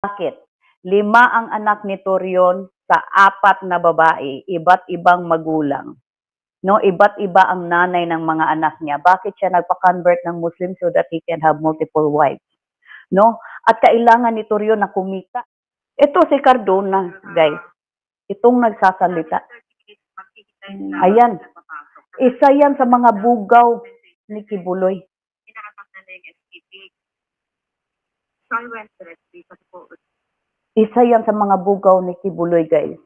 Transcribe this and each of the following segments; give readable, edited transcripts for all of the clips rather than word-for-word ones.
Bakit? 5 ang anak ni Torion sa 4 na babae, iba't ibang magulang. No, iba't iba ang nanay ng mga anak niya. Bakit siya nagpa-convert ng Muslim so that he can have multiple wives? No? At kailangan ni Torion na kumita. Ito si Cardona, guys. Itong nagsasalita. Ayan. Isa yan sa mga bugaw ni Kibuloy. Isa yan sa mga bugaw ni Kibuloy, guys.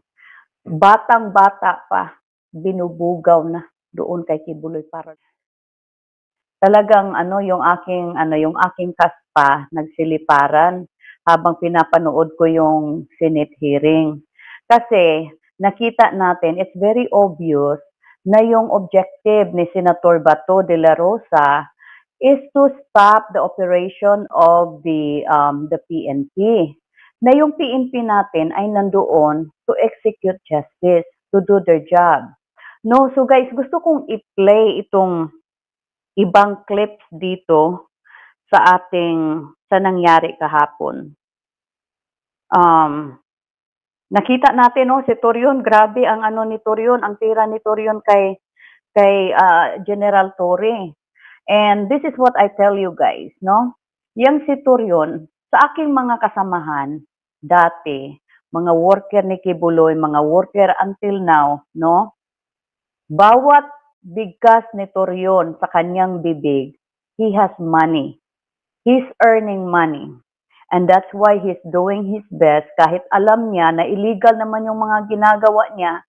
Batang-bata pa, binubugaw na doon kay Kibuloy para talagang yung aking kaspa nagsiliparan habang pinapanood ko yung Senate hearing. Kasi nakita natin, it's very obvious na yung objective ni Senator Bato de la Rosa is to stop the operation of the PNP. Na yung PNP natin ay nandoon to execute justice, to do their job. No, so guys, gusto kong i-play itong ibang clips dito sa nangyari kahapon. Nakita natin si Torion, grabe ang ni Torion, ang tira ni Torion kay General Torre. And this is what I tell you guys, no? Yang si Torion, sa aking mga kasamahan dati, mga worker ni Kibuloy, mga worker until now, no? Bawat bigkas ni Torion sa kanyang bibig, he has money. He's earning money. And that's why he's doing his best kahit alam niya na illegal naman yung mga ginagawa niya.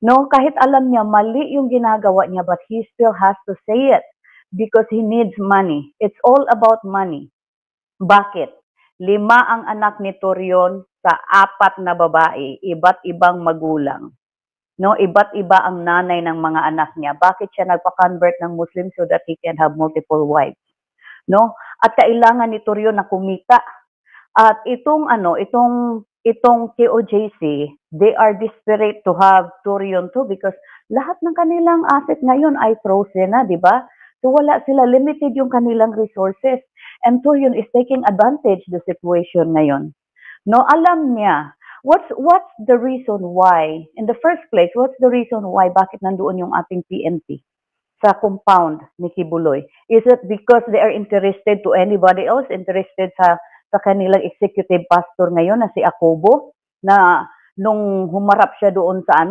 No, kahit alam niya mali yung ginagawa niya, but he still has to say it because he needs money. It's all about money. Bakit? 5 ang anak ni Torion sa 4 na babae, iba't ibang magulang. No, iba't iba ang nanay ng mga anak niya. Bakit siya nagpa-convert ng Muslim so that he can have multiple wives? No? At kailangan ni Torion na kumita. At itong KOJC, they are desperate to have Torion too because lahat ng kanilang asset ngayon ay frozen na, di ba? So wala sila, limited yung kanilang resources. And Torion is taking advantage the situation ngayon. No, alam niya. What's the reason why? In the first place, what's the reason why bakit nandoon yung ating PNP sa compound ni Kibuloy? Is it because they are interested to anybody else? Interested sa kanilang executive pastor ngayon na si Acobo na nung humarap siya doon sa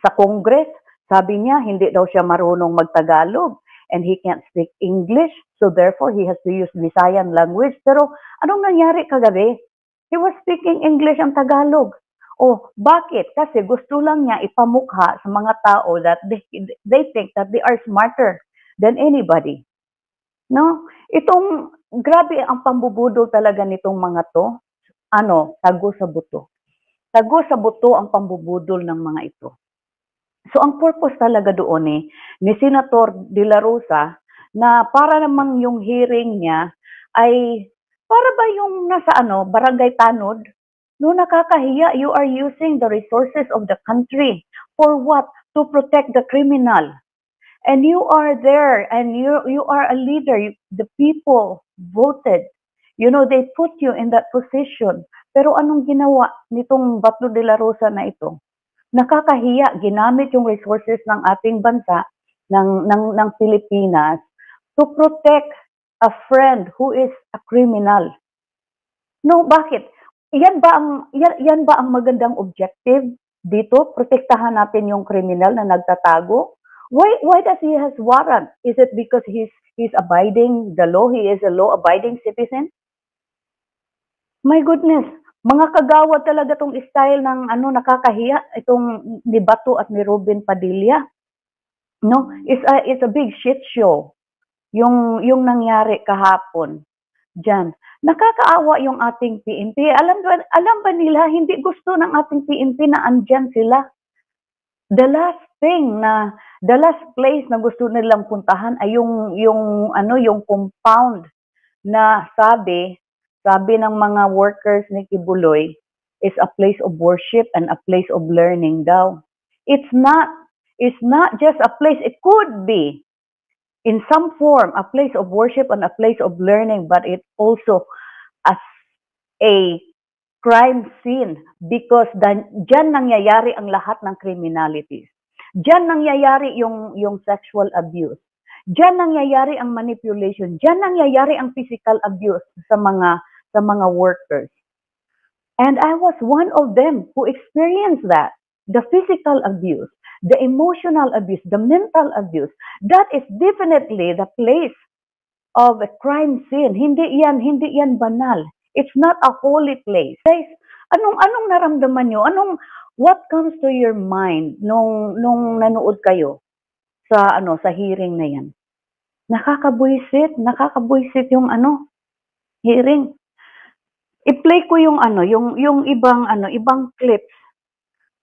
sa Congress, sabi niya hindi daw siya marunong magtagalog and he can't speak English, so therefore he has to use Visayan language. Pero anong nangyari kagabi? He was speaking English ang Tagalog. Oh, bakit? Kasi gusto lang niya ipamukha sa mga tao that they think that they are smarter than anybody. No? Itong grabe ang pambubudol talaga nitong mga to. Tago sa buto. Tago sa buto ang pambubudol ng mga ito. So ang purpose talaga doon ni Senator De La Rosa na para namang yung hearing niya ay para ba yung nasa barangay tanod? No, nakakahiya. You are using the resources of the country for what? To protect the criminal. And you are there and you are a leader. The people voted. They put you in that position. Pero anong ginawa nitong Bato de la Rosa na ito? Nakakahiya, ginamit yung resources ng ating bansa, ng Pilipinas, to protect a friend who is a criminal. No, bakit? Yan ba ang magandang objective dito? Protektahan natin yung criminal na nagtatago? Why does he has warrant? Is it because he's abiding the law? He is a law-abiding citizen? My goodness, mga kagawad talaga tong style ng nakakahiya itong ni Bato at ni Robin Padilla. No, it's a big shit show. Yung nangyari kahapon diyan. Nakakaawa yung ating PNP. Alam ba nila hindi gusto ng ating PNP na andyan sila? The last place na gusto nilang puntahan ay yung compound na sabi ng mga workers ni Kibuloy is a place of worship and a place of learning daw. It's not just a place. It could be in some form a place of worship and a place of learning, but it also a a crime scene because diyan nangyayari ang lahat ng criminalities. Diyan nangyayari yung sexual abuse. Diyan nangyayari ang manipulation. Diyan nangyayari ang physical abuse sa mga workers. And I was one of them who experienced that. The physical abuse, the emotional abuse, the mental abuse. That is definitely the place of a crime scene. Hindi yan banal. It's not a holy place. Guys, anong naramdaman nyo? What comes to your mind nung nanood kayo sa hearing na yan? Nakakabwisit yung hearing. I-play ko yung ibang clips.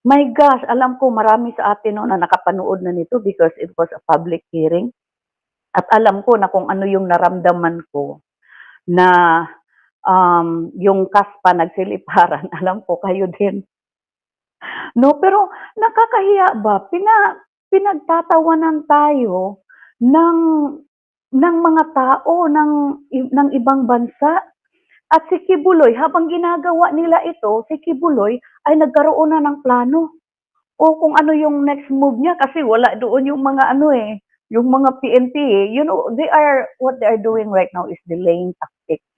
My gosh, alam ko marami sa atin na nakapanood na nito because it was a public hearing. At alam ko na kung ano yung naramdaman ko na yung kaspa nagsiliparan. Alam ko kayo din. No, pero nakakahiya ba? Pinagtatawanan tayo ng mga tao ng ibang bansa. At si Kibuloy, habang ginagawa nila ito, si Kibuloy ay nagkaroon na ng plano. O kung ano yung next move niya kasi wala doon yung mga yung mga PNP what they are doing right now is delaying tactics.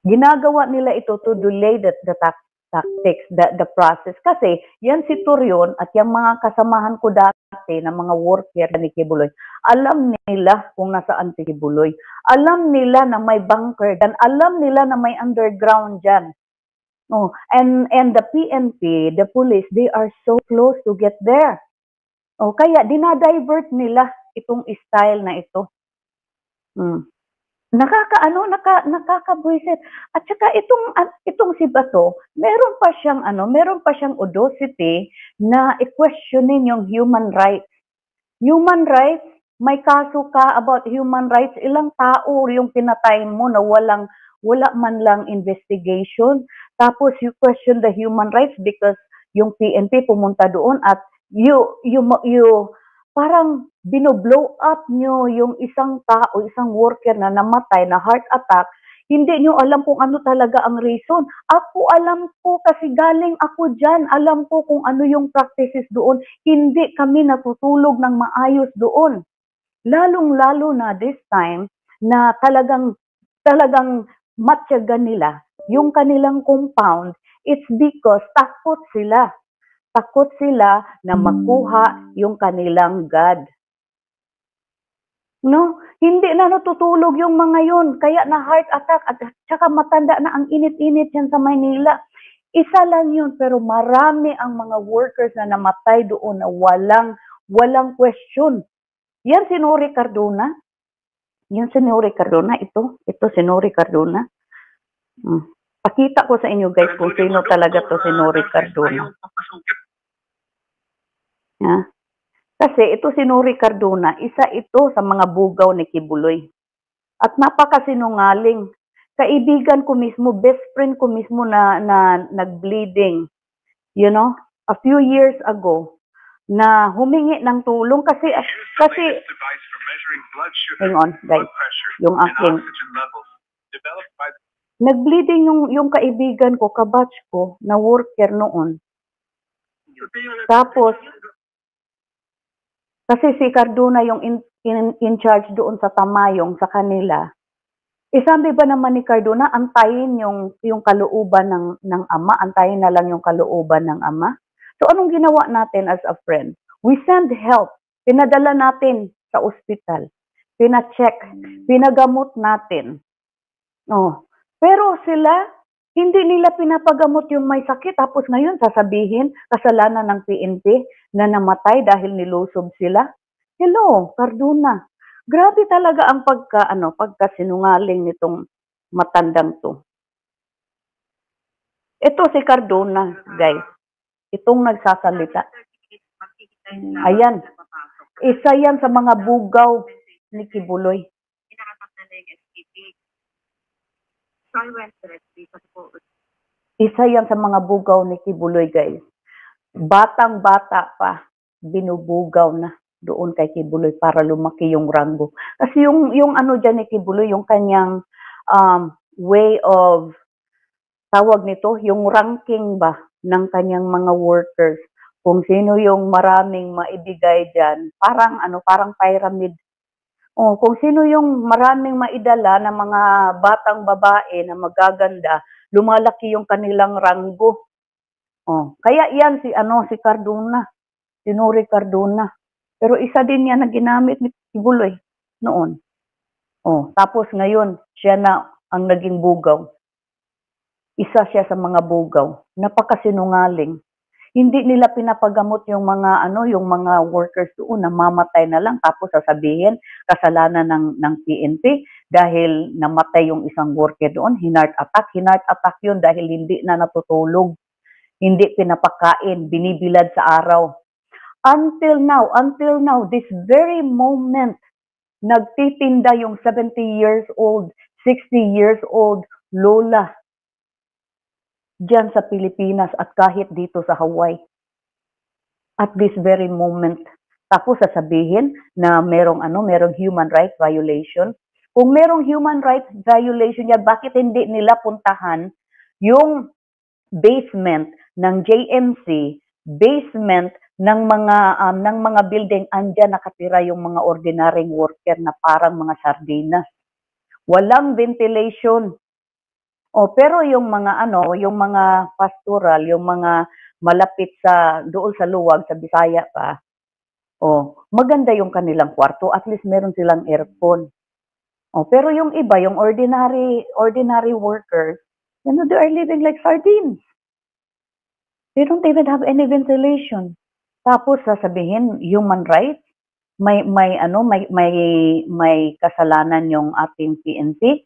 Ginagawa nila ito to delay the tactics, the process. Kasi yan si Torion at yung mga kasamahan ko dati na mga worker ni Kibuloy, alam nila kung nasaan si Kibuloy. Alam nila na may bunker dyan. Alam nila na may underground dyan. Oh, and the PNP, the police, they are so close to get there. Oh, kaya dinadivert nila itong style na ito. Nakakabwisit. At saka itong si Bato, meron pa siyang audacity na i-questionin yung human rights. Human rights, may kaso ka about human rights, ilang tao yung pinatay mo na wala man lang investigation. Tapos you question the human rights because yung PNP pumunta doon at you parang binoblow up nyo yung isang tao, isang worker na namatay na heart attack. Hindi nyo alam kung ano talaga ang reason. Ako alam ko kasi galing ako dyan. Alam ko kung ano yung practices doon. Hindi kami natutulog ng maayos doon. Lalong-lalo na this time na talagang matyagan nila yung kanilang compound. It's because takot sila. Takot sila na makuha yung kanilang God. No? Hindi na natutulog yung mga yun. Kaya na heart attack at saka matanda na ang init-init yan sa Maynila. Isa lang yun, pero marami ang mga workers na namatay doon na walang question. Yan si Nori Cardona. Yan si Nori Cardona. Ito si Nori Cardona. Pakita ko sa inyo guys kung sino talaga to si Nori Cardona. Kasi ito si Nori Cardona, isa ito sa mga bugaw ni Kibuloy. At napakasinungaling. Kaibigan ko mismo, best friend ko mismo na nag-bleeding. You know, a few years ago, na humingi ng tulong kasi hang on guys, yung aking nag-bleeding yung kaibigan ko, kabatch ko, na worker noon. Tapos, kasi si Cardona yung in charge doon sa Tamayong sa kanila. Sabi ba naman ni Cardona, antayin yung kalooban ng ama, antayin na lang yung kalooban ng ama. So anong ginawa natin as a friend? We send help. Pinadala natin sa ospital. Pina-check, pinagamot natin. Oh. Pero sila, hindi nila pinapagamot yung may sakit. Tapos ngayon, sasabihin, kasalanan ng PNP na namatay dahil nilusob sila. Hello, Cardona. Grabe talaga ang pagkasinungaling nitong matandang to. Ito si Cardona, guys. Itong nagsasalita. Ayan. Isa yan sa mga bugaw ni Kibuloy. Isa yan sa mga bugaw ni Kibuloy, guys. Batang-bata pa, binubugaw na doon kay Kibuloy para lumaki yung ranggo. Kasi yung dyan ni Kibuloy, yung kanyang way of tawag nito, yung ranking ba ng kanyang mga workers. Kung sino yung maraming maibigay diyan, parang ano, parang pyramid. Oh, kung sino yung maraming maidala na mga batang babae na magaganda, lumalaki yung kanilang ranggo. Oh, kaya yan si ano si Cardona, si Nuri Cardona. Pero isa din yan na ginamit ni Kibuloy noon. Oh, tapos ngayon siya na ang naging bugaw. Isa siya sa mga bugaw. Napakasinungaling. Hindi nila pinapagamot yung mga ano, yung mga workers doon, namamatay na lang tapos sasabihin kasalanan ng PNP dahil namatay yung isang worker doon, heart attack yun dahil hindi na natutulog, hindi pinapakain, binibilad sa araw. Until now, this very moment, nagtitinda yung 70 years old, 60 years old lola diyan sa Pilipinas at kahit dito sa Hawaii. At this very moment. Tapos sasabihin na merong human rights violation. Kung merong human rights violation yan, bakit hindi nila puntahan yung basement ng JMC, basement ng mga building, andyan nakatira yung mga ordinaryong worker na parang mga sardinas. Walang ventilation. Pero yung mga yung mga pastoral, yung mga malapit sa doon sa luwag sa Bisaya pa, maganda yung kanilang kwarto, at least meron silang aircon. Pero yung iba, yung ordinary workers, they are living like sardines. They don't even have any ventilation. Tapos sasabihin human rights, may kasalanan yung ating PNP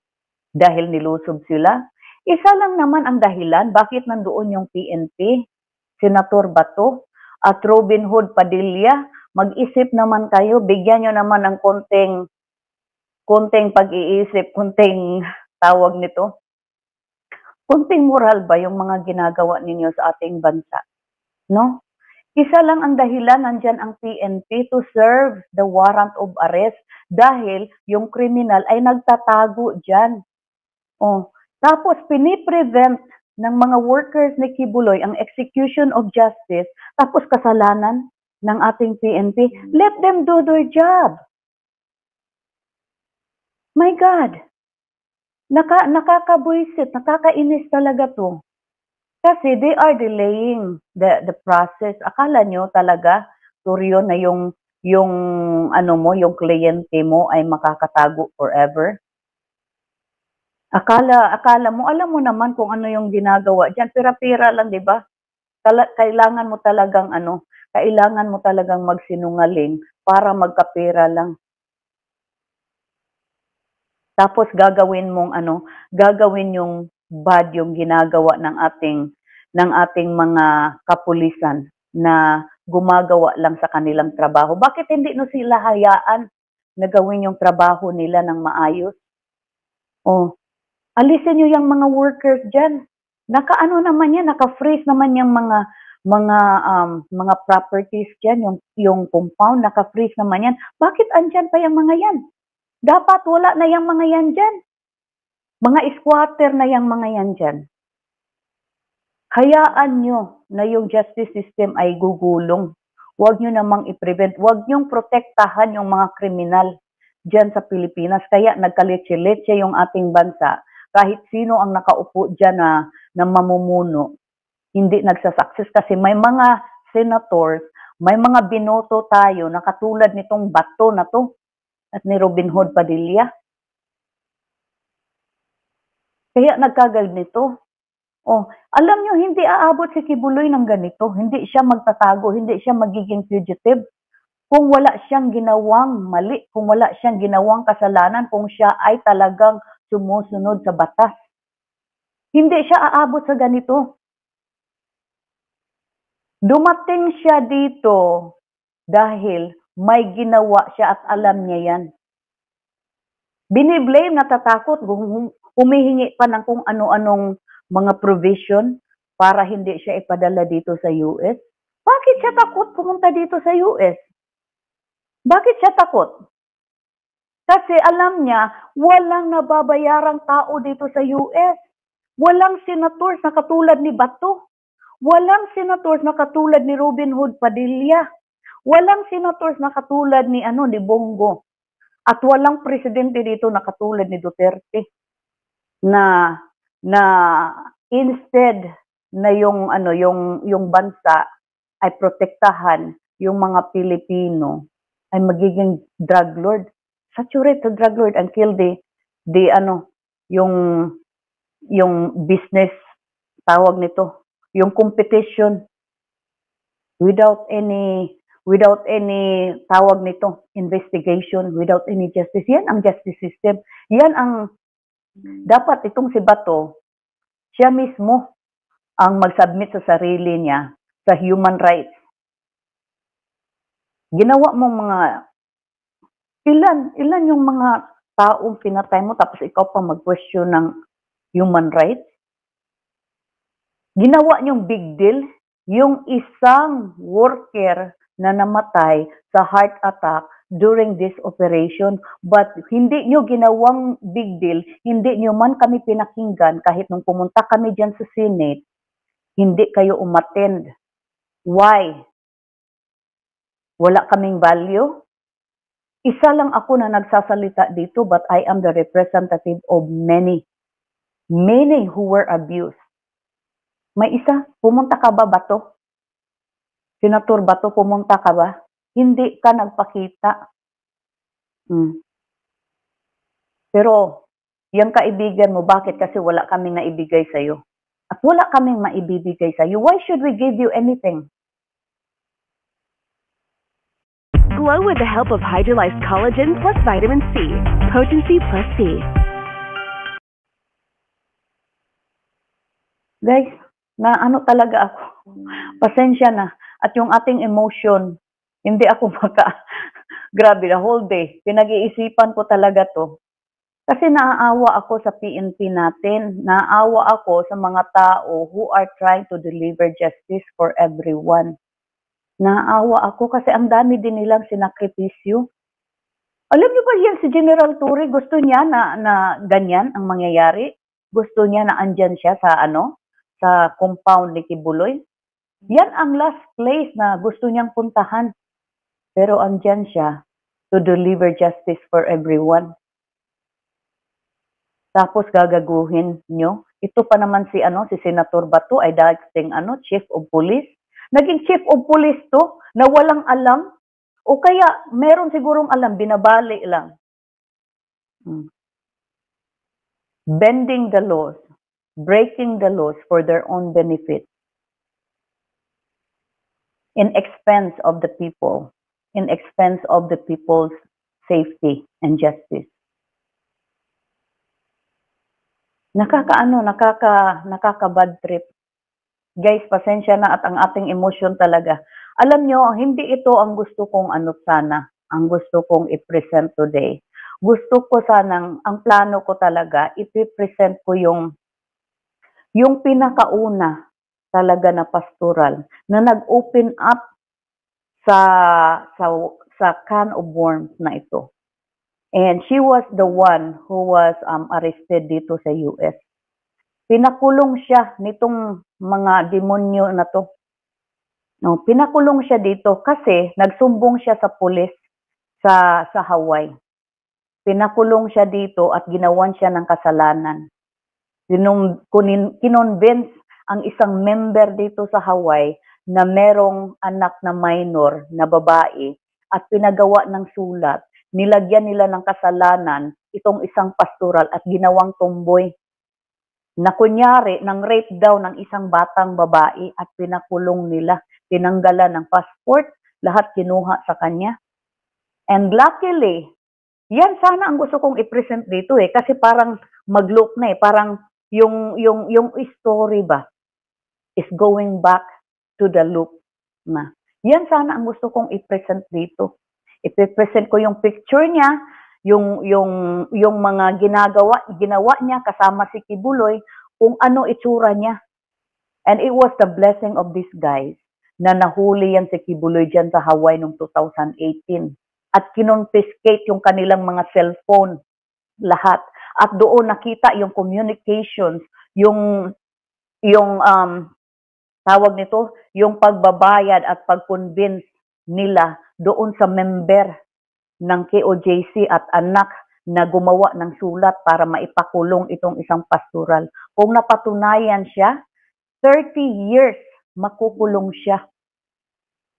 dahil nilusob sila. Isa lang naman ang dahilan bakit nandoon yung PNP, Senator Bato at Robin Hood Padilla. Mag-isip naman kayo, bigyan nyo naman ng konting pag-iisip, konting tawag nito. Konting moral ba yung mga ginagawa ninyo sa ating bansa? No? Isa lang ang dahilan, nandyan ang PNP to serve the warrant of arrest dahil yung kriminal ay nagtatago dyan. Tapos piniprevent ng mga workers ni Kibuloy ang execution of justice, tapos kasalanan ng ating PNP. Let them do their job. My God, nakakabwisit, nakakainis talaga to. Kasi they are delaying the process. Akala nyo talaga, Turyo, na yung kliyente mo ay makakatago forever? Akala mo, alam mo naman kung ano yung ginagawa diyan, pira-pira lang, 'di ba? Kailangan mo talagang magsinungaling para magkapera lang. Tapos gagawin yung bad yung ginagawa ng ating mga kapulisan na gumagawa lang sa kanilang trabaho. Bakit hindi no sila hayaan na gawin yung trabaho nila ng maayos? Alisin nyo yung mga workers dyan. Naka-ano naman yan, naka-freeze naman yung mga properties dyan, yung compound, naka-freeze naman yan. Bakit andyan pa yung mga yan? Dapat wala na yung mga yan dyan. Mga squatter na yung mga yan dyan. Hayaan nyo na yung justice system ay gugulong. Huwag nyo namang i-prevent. Huwag nyo protektahan yung mga kriminal dyan sa Pilipinas. Kaya nagkaletse-letse yung ating bansa. Kahit sino ang nakaupo dyan na mamumuno, hindi nagsasucess kasi may mga senators, may mga binoto tayo na katulad nitong Bato na to at ni Robin Hood Padilla. Kaya nagkaganito. Alam nyo, hindi aabot si Kibuloy ng ganito. Hindi siya magtatago, hindi siya magiging fugitive. Kung wala siyang ginawang mali, kung wala siyang ginawang kasalanan, kung siya ay talagang sumusunod sa batas. Hindi siya aabot sa ganito. Dumating siya dito dahil may ginawa siya at alam niya yan. Biniblame, natatakot, humihingi pa ng kung ano-anong mga provision para hindi siya ipadala dito sa US. Bakit siya takot pumunta dito sa US? Bakit siya takot? Kasi alam niya, walang nababayarang tao dito sa US. Walang senators na katulad ni Bato. Walang senators na katulad ni Robin Hood Padilla. Walang senators na katulad ni Bongo. At walang presidente dito na katulad ni Duterte na na instead na yung bansa ay protektahan yung mga Pilipino ay magiging drug lord. Saturate the drug lord and kill yung yung business tawag nito, yung competition without any tawag nito, investigation, without any justice. Yan ang justice system. Yan ang dapat itong si Bato, siya mismo ang mag-submit sa sarili niya sa human rights. Ginawa mo ilan yung mga taong pinatay mo tapos ikaw pa mag-question ng human rights? Ginawa niyong big deal yung isang worker na namatay sa heart attack during this operation, but hindi niyo ginawang big deal, hindi niyo man kami pinakinggan kahit nung pumunta kami dyan sa Senate, hindi kayo umattend. Why? Wala kaming value? Isa lang ako na nagsasalita dito, but I am the representative of many who were abused. May isa, pumunta ka ba, Bato? Senator Bato, pumunta ka ba? Hindi ka nagpakita. Pero, yung kaibigan mo, bakit? Kasi wala kaming naibigay sa'yo. At wala kaming maibibigay sa'yo. Why should we give you anything? Glow with the help of hydrolyzed collagen plus vitamin C. Potency plus C. Guys, na ano talaga ako. Pasensya na. At yung ating emotion, hindi ako grabe, the whole day, pinag-iisipan ko talaga to. Kasi naaawa ako sa PNP natin. Naaawa ako sa mga tao who are trying to deliver justice for everyone. Naaawa ako kasi ang dami din nilang sinakripisyo. Alam niyo ba yan si General Torre, gusto niya na ganyan ang mangyayari? Gusto niya na andyan siya sa compound ni Kibuloy? Yan ang last place na gusto niyang puntahan. Pero andyan siya to deliver justice for everyone. Tapos gagaguhin nyo. Ito pa naman si Senator Bato ay dating chief of police. Naging chief of police to na walang alam. O kaya meron sigurong alam, binabali lang. Bending the laws, breaking the laws for their own benefit. In expense of the people, in expense of the people's safety and justice. Nakaka-bad trip. Guys, pasensya na at ang ating emosyon talaga. Alam nyo, hindi ito ang gusto kong ang gusto kong i-present today. Gusto ko sanang, ang plano ko talaga, i-present ko yung pinakauna talaga na pastoral na nag-open up sa can of worms na ito. And she was the one who was arrested dito sa US. Pinakulong siya nitong mga demonyo na to. No, pinakulong siya dito kasi nagsumbong siya sa pulis sa Hawaii. Pinakulong siya dito at ginawan siya ng kasalanan. Kinonvince ang isang member dito sa Hawaii na merong anak na minor na babae at pinagawa ng sulat. Nilagyan nila ng kasalanan itong isang pastoral at ginawang tomboy. Na kunyari, ng rape daw ng isang batang babae at pinakulong nila. Tinanggalan ng passport, lahat kinuha sa kanya. And luckily, yan sana ang gusto kong i-present dito kasi parang mag-loop na parang yung story ba is going back to the loop na. Yan sana ang gusto kong i-present dito. I-present ko yung picture niya, yung mga ginawa niya kasama si Kibuloy, kung ano itsura niya. And it was the blessing of these guys na nahuli yan si Kibuloy dyan sa Hawaii noong 2018. At kinonfiscate yung kanilang mga cellphone, lahat. At doon nakita yung communications, yung tawag nito, yung pagbabayad at pag-convince nila doon sa member ng KOJC at anak na gumawa ng sulat para maipakulong itong isang pastoral. Kung napatunayan siya, 30 years makukulong siya.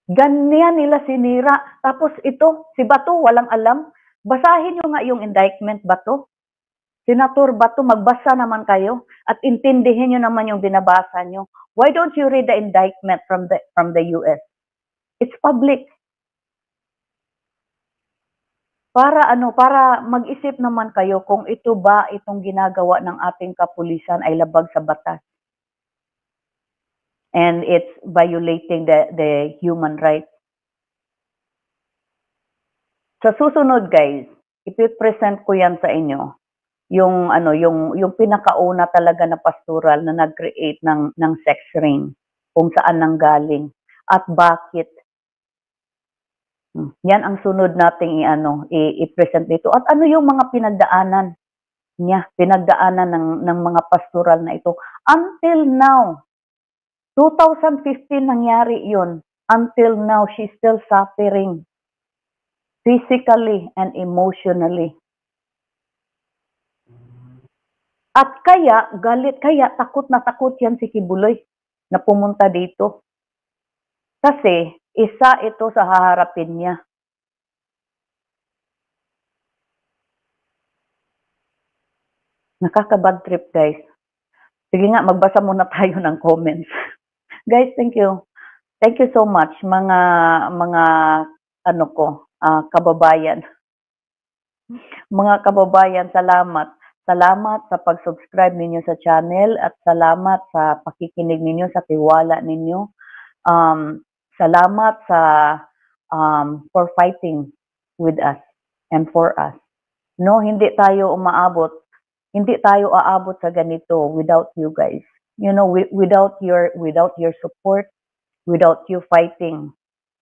Ganyan nila sinira. Tapos ito, si Bato, walang alam. Basahin nyo nga yung indictment, Bato. Senator Bato, magbasa naman kayo at intindihin nyo naman yung binabasa nyo. Why don't you read the indictment from the US? It's public. Para mag-isip naman kayo kung ito ba itong ginagawa ng ating kapulisan ay labag sa batas. And it's violating the human rights. Sa susunod, guys, ipipresent ko yan sa inyo. Yung pinakauna talaga na pastoral na nag-create ng sex ring, kung saan nanggaling at bakit. Yan ang sunod nating i-present dito. At ano yung mga pinagdaanan niya, pinagdaanan ng mga pastoral na ito. Until now, 2015 nangyari yun. Until now, she's still suffering physically and emotionally. At kaya, takot na takot yan si Kibuloy na pumunta dito. Kasi, isa ito sa haharapin niya. Nakaka-bad trip, guys. Sige nga, magbasa muna tayo ng comments. Guys, thank you. Thank you so much, mga kababayan. Mga kababayan, salamat. Salamat sa pag-subscribe ninyo sa channel at salamat sa pakikinig ninyo, sa tiwala ninyo. Salamat for fighting with us and for us. No, hindi tayo aabot sa ganito without you guys. You know, without your support, without you fighting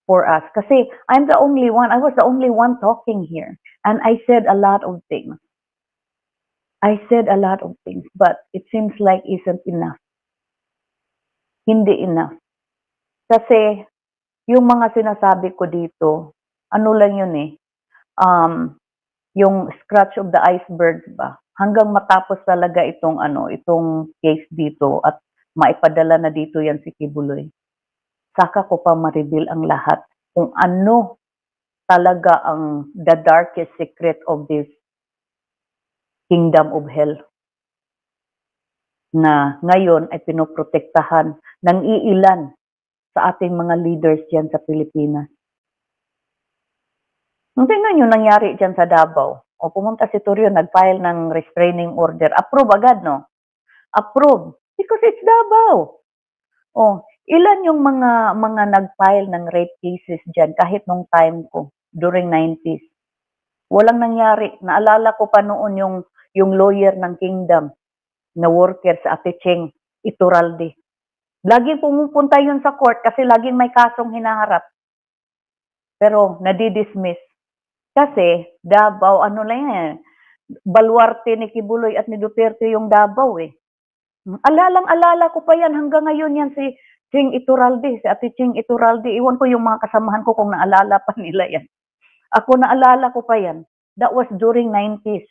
for us. Kasi I was the only one talking here. And I said a lot of things. But it seems like isn't enough. Hindi enough. Kasi yung mga sinasabi ko dito, ano lang yun yung scratch of the iceberg ba? Hanggang matapos talaga itong case dito at maipadala na dito yan si Kibuloy. Saka ko pa ma-reveal ang lahat kung ano talaga ang the darkest secret of this kingdom of hell na ngayon ay pinoprotektahan ng iilan sa ating mga leaders dyan sa Pilipinas. Tingnan nyo nangyari dyan sa Davao. O pumunta si Torrio, nag-file ng restraining order. Approve agad, no? Approve. Because it's Davao. O, ilan yung mga nag-file ng rape cases dyan kahit nung time ko, during 90s. Walang nangyari. Naalala ko pa noon yung lawyer ng Kingdom na worker sa Ate Cheng, Iturralde. Laging pumupunta yun sa court kasi laging may kasong hinaharap. Pero nadi-dismiss. Kasi Davao, baluarte ni Kibuloy at ni Duterte yung Davao Alalang-alala ko pa yan hanggang ngayon yan si Cheng Iturralde, si Ate Cheng Iturralde. Iwan ko yung mga kasamahan ko kung naalala pa nila yan. Ako naalala ko pa yan. That was during 90s.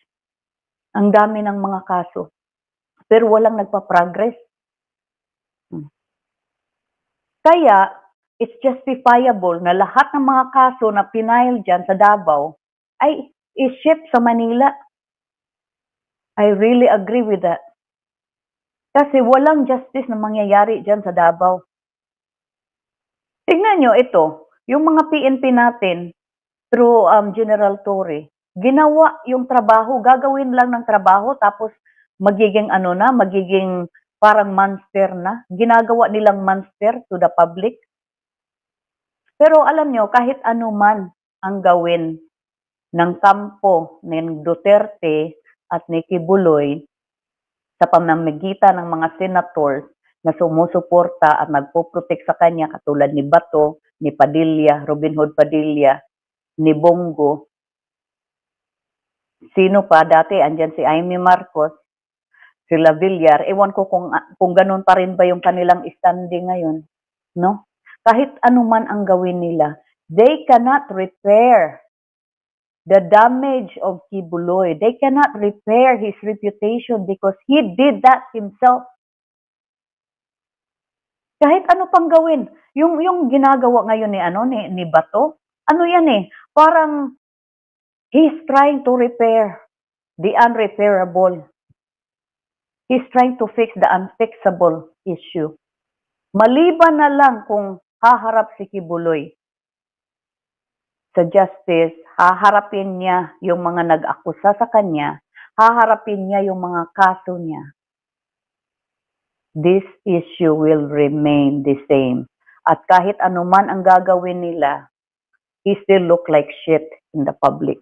Ang dami ng mga kaso. Pero walang nagpa-progress. Kaya, it's justifiable na lahat ng mga kaso na pinail dyan sa Davao ay i-ship sa Manila. I really agree with that. Kasi walang justice na mangyayari dyan sa Davao. Tingnan nyo ito, yung mga PNP natin through General Torre, ginawa yung trabaho, gagawin lang ng trabaho tapos magiging magiging parang monster na. Ginagawa nilang monster to the public. Pero alam nyo, kahit ano man ang gawin ng kampo ng Duterte at ni Kibuloy sa pamamagitan ng mga senators na sumusuporta at nagpo-protect sa kanya katulad ni Bato, ni Padilla, Robin Hood Padilla, ni Bongo. Sino pa dati? Andyan si Amy Marcos. sila Villar, ewan ko kung ganun pa rin ba yung kanilang standing ngayon, no? Kahit anuman ang gawin nila, they cannot repair the damage of Kibuloy. They cannot repair his reputation because he did that himself. Kahit ano pang gawin, yung ginagawa ngayon ni Bato, ano yan parang he's trying to repair the unrepairable. He's trying to fix the unfixable issue. Maliban na lang kung haharap si Kibuloy sa justice, haharapin niya yung mga nag-akusa sa kanya, haharapin niya yung mga kaso niya. This issue will remain the same. At kahit anuman ang gagawin nila, he still look like shit in the public.